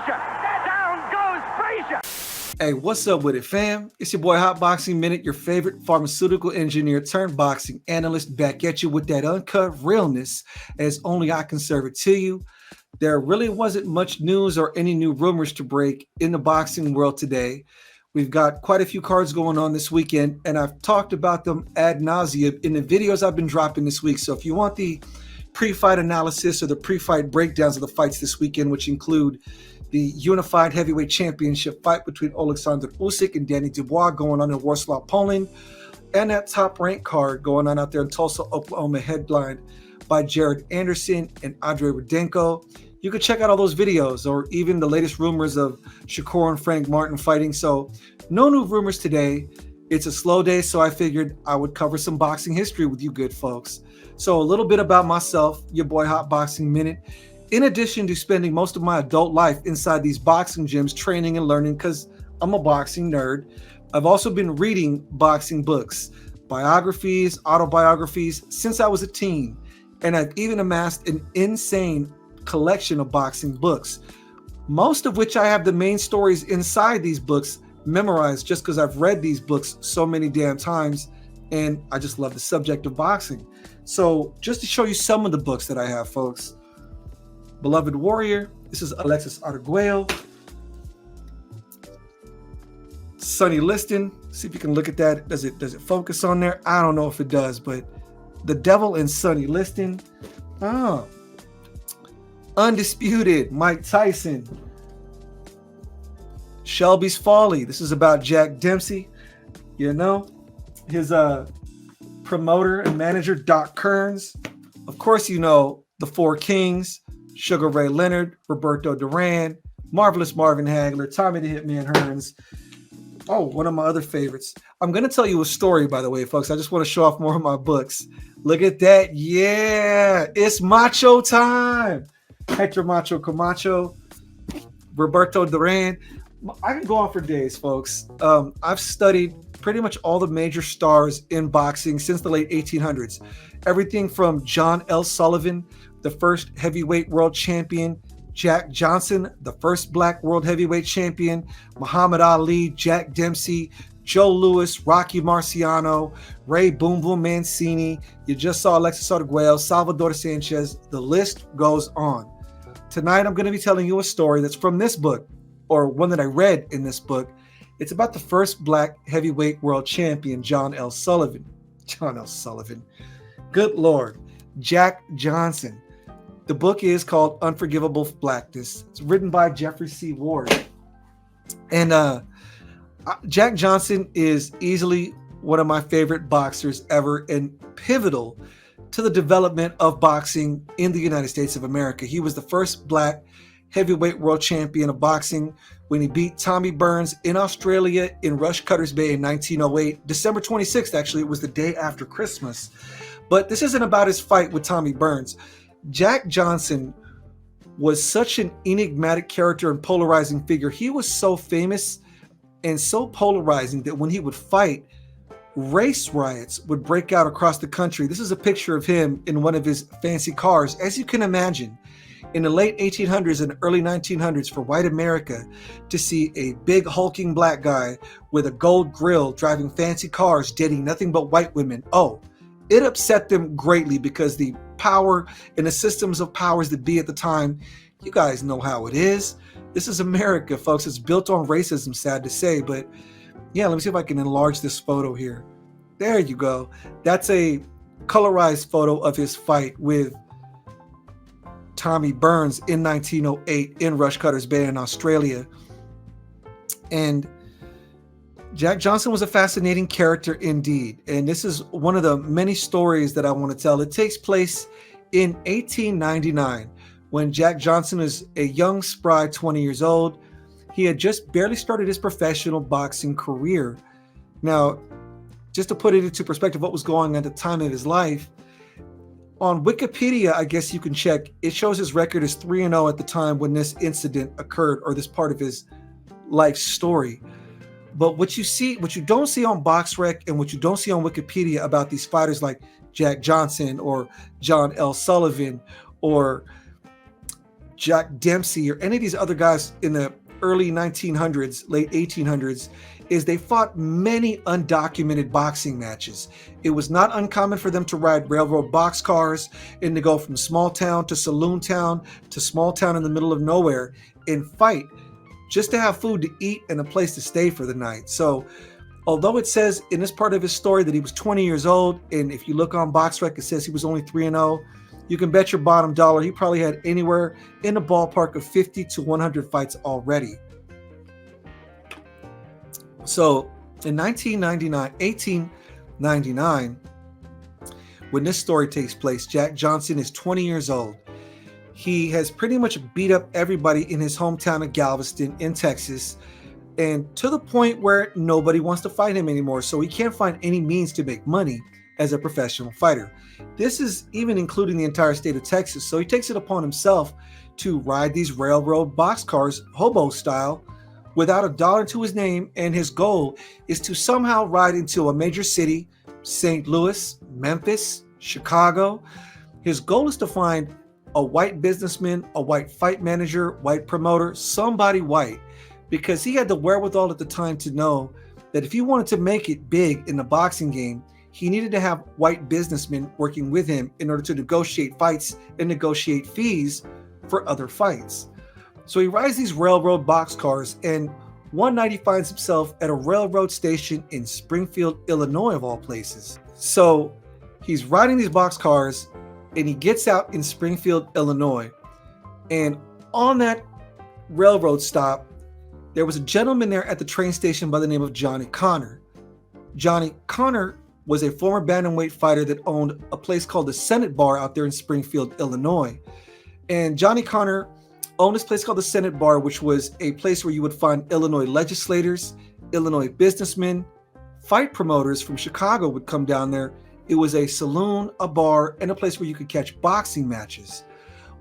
Frazier. Down goes Frazier. Hey, what's up with it, fam? It's your boy Hot Boxing Minute, your favorite pharmaceutical engineer turned boxing analyst, back at you with that uncut realness as only I can serve it to you. There really wasn't much news or any new rumors to break in the boxing world today. We've got quite a few cards going on this weekend, and I've talked about them ad nauseum in the videos I've been dropping this week. So if you want the pre-fight analysis or the pre-fight breakdowns of the fights this weekend, which include the unified heavyweight championship fight between Alexander Usyk and Danny Dubois going on in Warsaw, Poland, and that top-ranked card going on out there in Tulsa, Oklahoma, headlined by Jared Anderson and Andre Rudenko. You can check out all those videos, or even the latest rumors of Shakur and Frank Martin fighting. So no new rumors today. It's a slow day, so I figured I would cover some boxing history with you good folks. So a little bit about myself, your boy Hot Boxing Minute. In addition to spending most of my adult life inside these boxing gyms training and learning, because I'm a boxing nerd, I've also been reading boxing books, biographies, autobiographies since I was a teen. And I've even amassed an insane collection of boxing books, most of which I have the main stories inside these books memorized just because I've read these books so many damn times, and I just love the subject of boxing. So just to show you some of the books that I have, folks. Beloved Warrior, this is Alexis Arguello. Sonny Liston, see if you can look at that. Does it focus on there? I don't know if it does, but The Devil and Sonny Liston. Oh. Undisputed, Mike Tyson. Shelby's Folly, this is about Jack Dempsey. You know, his promoter and manager, Doc Kearns. Of course, you know, The Four Kings, Sugar Ray Leonard, Roberto Duran, Marvelous Marvin Hagler, Tommy the Hitman Hearns. Oh, one of my other favorites. I'm going to tell you a story, by the way, folks. I just want to show off more of my books. Look at that. Yeah, it's macho time. Hector Macho Camacho, Roberto Duran. I can go on for days, folks. I've studied pretty much all the major stars in boxing since the late 1800s. Everything from John L. Sullivan, the first heavyweight world champion, Jack Johnson, the first black world heavyweight champion, Muhammad Ali, Jack Dempsey, Joe Louis, Rocky Marciano, Ray Boom Boom Mancini. You just saw Alexis Arguello, Salvador Sanchez. The list goes on. Tonight, I'm going to be telling you a story that's from this book, or one that I read in this book. It's about the first black heavyweight world champion, John L. Sullivan. John L. Sullivan. Good Lord. Jack Johnson. The book is called Unforgivable Blackness. It's written by Jeffrey C. Ward. And Jack Johnson is easily one of my favorite boxers ever, and pivotal to the development of boxing in the United States of America. He was the first black heavyweight world champion of boxing when he beat Tommy Burns in Australia in Rush Cutters Bay in 1908. December 26th, actually, it was the day after Christmas. But this isn't about his fight with Tommy Burns. Jack Johnson was such an enigmatic character and polarizing figure. He was so famous and so polarizing that when he would fight, race riots would break out across the country. This is a picture of him in one of his fancy cars. As you can imagine, in the late 1800s and early 1900s, for white America to see a big hulking black guy with a gold grill driving fancy cars dating nothing but white women, it upset them greatly, because the power and the systems of powers that be at the time, you guys know how it is. This is America, folks. It's built on racism, sad to say. But yeah, let me see if I can enlarge this photo here. There you go. That's a colorized photo of his fight with Tommy Burns in 1908 in Rush Cutters Bay in Australia. And Jack Johnson was a fascinating character indeed. And this is one of the many stories that I want to tell. It takes place in 1899 when Jack Johnson is a young, spry 20 years old. He had just barely started his professional boxing career. Now, just to put it into perspective, what was going on at the time of his life, on Wikipedia, I guess you can check, it shows his record is 3-0 at the time when this incident occurred, or this part of his life story. But what you don't see on BoxRec and what you don't see on Wikipedia about these fighters like Jack Johnson or John L. Sullivan or Jack Dempsey or any of these other guys in the early 1900s, late 1800s, is they fought many undocumented boxing matches. It was not uncommon for them to ride railroad boxcars and to go from small town to saloon town to small town in the middle of nowhere and fight just to have food to eat and a place to stay for the night. So although it says in this part of his story that he was 20 years old, and if you look on BoxRec, it says he was only 3-0, you can bet your bottom dollar he probably had anywhere in the ballpark of 50 to 100 fights already. So in 1899, when this story takes place, Jack Johnson is 20 years old. He has pretty much beat up everybody in his hometown of Galveston in Texas, and to the point where nobody wants to fight him anymore. So he can't find any means to make money as a professional fighter. This is even including the entire state of Texas. So he takes it upon himself to ride these railroad boxcars, hobo style, without a dollar to his name. And his goal is to somehow ride into a major city, St. Louis, Memphis, Chicago. His goal is to find a white businessman, a white fight manager, white promoter, somebody white, because he had the wherewithal at the time to know that if he wanted to make it big in the boxing game, he needed to have white businessmen working with him in order to negotiate fights and negotiate fees for other fights. So he rides these railroad boxcars, and one night he finds himself at a railroad station in Springfield, Illinois, of all places. So he's riding these boxcars, and he gets out in Springfield, Illinois. And on that railroad stop, there was a gentleman there at the train station by the name of Johnny Connor. Johnny Connor was a former bantamweight fighter that owned a place called the Senate Bar out there in Springfield, Illinois. And Johnny Connor owned this place called the Senate Bar, which was a place where you would find Illinois legislators, Illinois businessmen, fight promoters from Chicago would come down there. It was a saloon, a bar, and a place where you could catch boxing matches.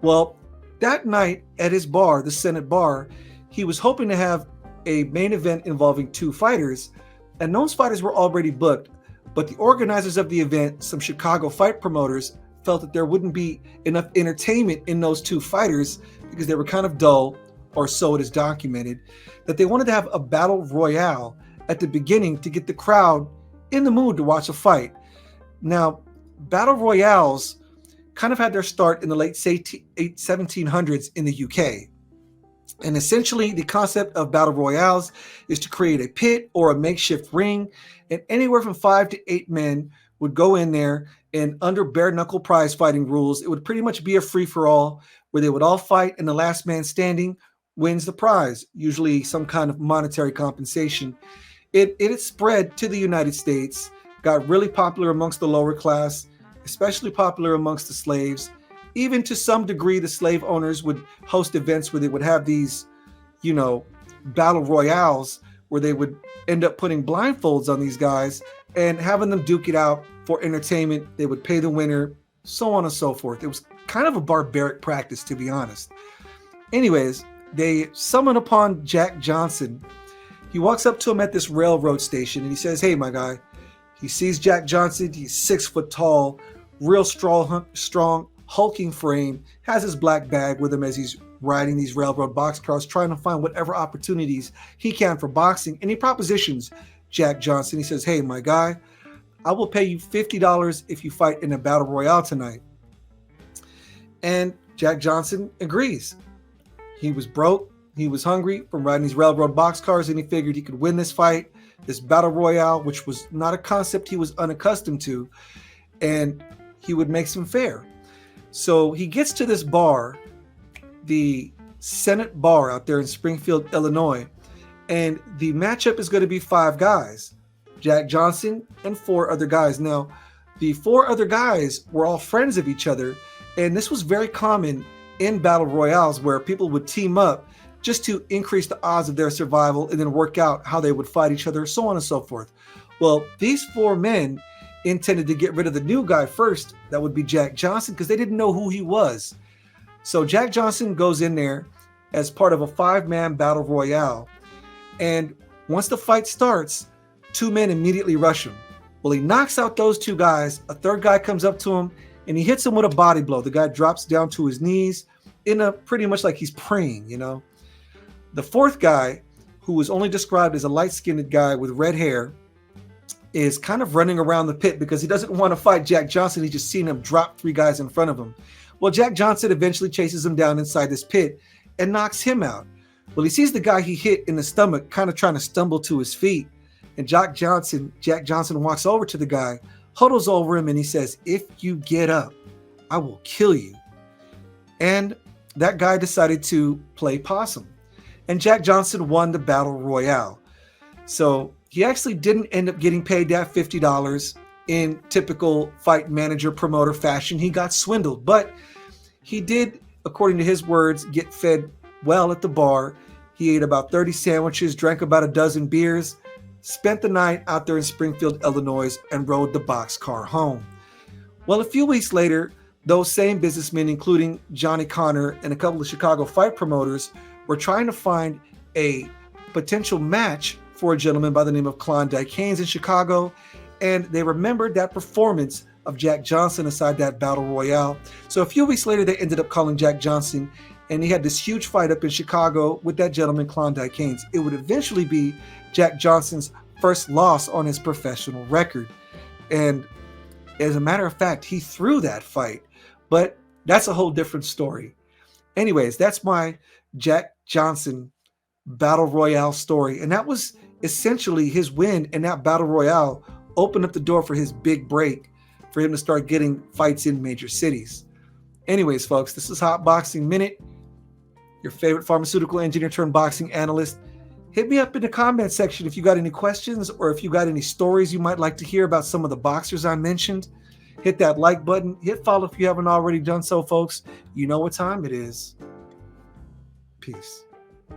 Well, that night at his bar, the Senate Bar, he was hoping to have a main event involving two fighters, and those fighters were already booked. But the organizers of the event, some Chicago fight promoters, felt that there wouldn't be enough entertainment in those two fighters because they were kind of dull, or so it is documented, that they wanted to have a battle royale at the beginning to get the crowd in the mood to watch a fight. Now, battle royales kind of had their start in the late 1700s in the UK. And essentially, the concept of battle royales is to create a pit or a makeshift ring, and anywhere from 5 to 8 men would go in there, and under bare knuckle prize fighting rules, it would pretty much be a free-for-all where they would all fight, and the last man standing wins the prize, usually some kind of monetary compensation. It spread to the United States, got really popular amongst the lower class, especially popular amongst the slaves. Even to some degree, the slave owners would host events where they would have these, battle royales where they would end up putting blindfolds on these guys and having them duke it out for entertainment. They would pay the winner, so on and so forth. It was kind of a barbaric practice, to be honest. Anyways, they summon upon Jack Johnson. He walks up to him at this railroad station and he says, "Hey, my guy." He sees Jack Johnson. He's 6 foot tall, real strong, hulking frame, has his black bag with him as he's riding these railroad boxcars, trying to find whatever opportunities he can for boxing. And he propositions Jack Johnson. He says, "Hey, my guy, I will pay you $50 if you fight in a battle royale tonight." And Jack Johnson agrees. He was broke. He was hungry from riding these railroad boxcars, and he figured he could win this fight, this battle royale, which was not a concept he was unaccustomed to, and he would make some fare. So he gets to this bar, the Senate Bar out there in Springfield, Illinois, and the matchup is going to be 5 guys, Jack Johnson and 4 other guys. Now, the 4 other guys were all friends of each other, and this was very common in battle royales where people would team up just to increase the odds of their survival and then work out how they would fight each other, so on and so forth. Well, these 4 men intended to get rid of the new guy first. That would be Jack Johnson, because they didn't know who he was. So Jack Johnson goes in there as part of a 5-man battle royale. And once the fight starts, 2 men immediately rush him. Well, he knocks out those 2 guys. A 3rd guy comes up to him and he hits him with a body blow. The guy drops down to his knees in a pretty much like he's praying, you know. The fourth guy, who was only described as a light-skinned guy with red hair, is kind of running around the pit because he doesn't want to fight Jack Johnson. He's just seen him drop 3 guys in front of him. Well, Jack Johnson eventually chases him down inside this pit and knocks him out. Well, he sees the guy he hit in the stomach kind of trying to stumble to his feet. And Jack Johnson walks over to the guy, huddles over him, and he says, "If you get up, I will kill you." And that guy decided to play possum. And Jack Johnson won the battle royale. So he actually didn't end up getting paid that $50 in typical fight manager promoter fashion. He got swindled, but he did, according to his words, get fed well at the bar. He ate about 30 sandwiches, drank about a dozen beers, spent the night out there in Springfield, Illinois, and rode the boxcar home. Well, a few weeks later, those same businessmen, including Johnny Connor and a couple of Chicago fight promoters, were trying to find a potential match for a gentleman by the name of Klondike Haynes in Chicago, and they remembered that performance of Jack Johnson inside that battle royale. So a few weeks later, they ended up calling Jack Johnson, and he had this huge fight up in Chicago with that gentleman, Klondike Haynes. It would eventually be Jack Johnson's first loss on his professional record. And as a matter of fact, he threw that fight, but that's a whole different story. Anyways, that's my Jack Johnson battle royale story. And that was essentially his win in that battle royale opened up the door for his big break, for him to start getting fights in major cities. Anyways, folks, this is Hot Boxing Minute, your favorite pharmaceutical engineer turned boxing analyst. Hit me up in the comment section if you got any questions or if you got any stories you might like to hear about some of the boxers I mentioned. Hit that like button. Hit follow if you haven't already done so, folks. You know what time it is. Peace.